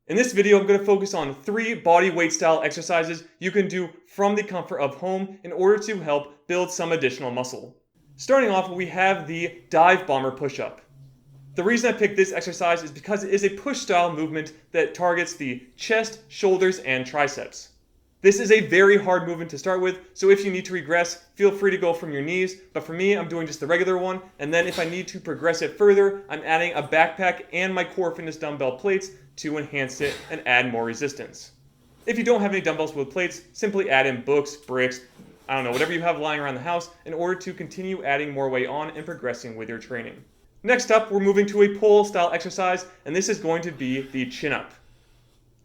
In this video, I'm going to focus on 3 body weight style exercises you can do from the comfort of home in order to help build some additional muscle. Starting off, we have the dive bomber push-up. The reason I picked this exercise is because it is a push style movement that targets the chest, shoulders, and triceps. This is a very hard movement to start with, so if you need to regress, feel free to go from your knees, but for me, I'm doing just the regular one, and then if I need to progress it further, I'm adding a backpack and my Core Fitness dumbbell plates to enhance it and add more resistance. If you don't have any dumbbells with plates, simply add in books, bricks, I don't know, whatever you have lying around the house in order to continue adding more weight on and progressing with your training. Next up, we're moving to a pull style exercise, and this is going to be the chin up.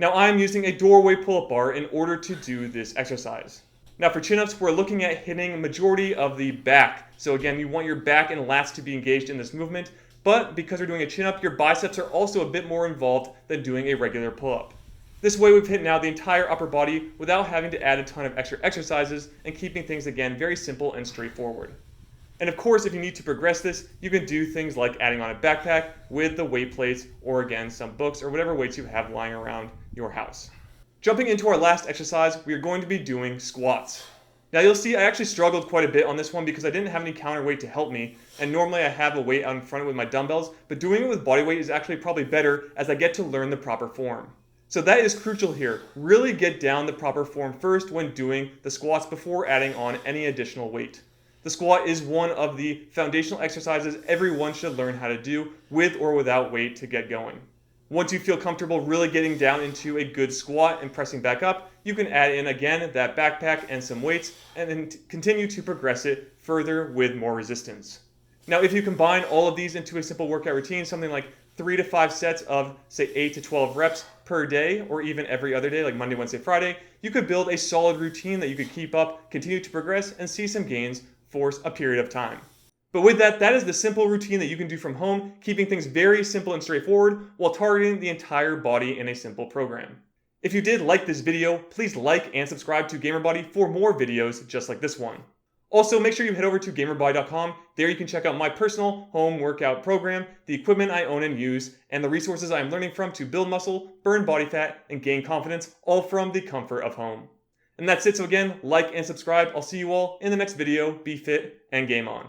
Now I'm using a doorway pull-up bar in order to do this exercise. Now for chin-ups, we're looking at hitting a majority of the back. So again, you want your back and lats to be engaged in this movement, but because we're doing a chin-up, your biceps are also a bit more involved than doing a regular pull-up. This way we've hit now the entire upper body without having to add a ton of extra exercises and keeping things again very simple and straightforward. And of course, if you need to progress this, you can do things like adding on a backpack with the weight plates or again, some books or whatever weights you have lying around your house. Jumping into our last exercise, we are going to be doing squats. Now you'll see I actually struggled quite a bit on this one because I didn't have any counterweight to help me, and normally I have a weight out in front with my dumbbells, but doing it with bodyweight is actually probably better as I get to learn the proper form. So that is crucial here. Really get down the proper form first when doing the squats before adding on any additional weight. The squat is one of the foundational exercises everyone should learn how to do with or without weight to get going. Once you feel comfortable really getting down into a good squat and pressing back up, you can add in again that backpack and some weights and then continue to progress it further with more resistance. Now if you combine all of these into a simple workout routine, something like 3 to 5 sets of say 8 to 12 reps per day or even every other day like Monday, Wednesday, Friday, you could build a solid routine that you could keep up, continue to progress, and see some gains for a period of time. But with that, that is the simple routine that you can do from home, keeping things very simple and straightforward while targeting the entire body in a simple program. If you did like this video, please like and subscribe to GamerBody for more videos just like this one. Also, make sure you head over to GamerBody.com. There you can check out my personal home workout program, the equipment I own and use, and the resources I am learning from to build muscle, burn body fat, and gain confidence, all from the comfort of home. And that's it. So again, like and subscribe. I'll see you all in the next video. Be fit and game on.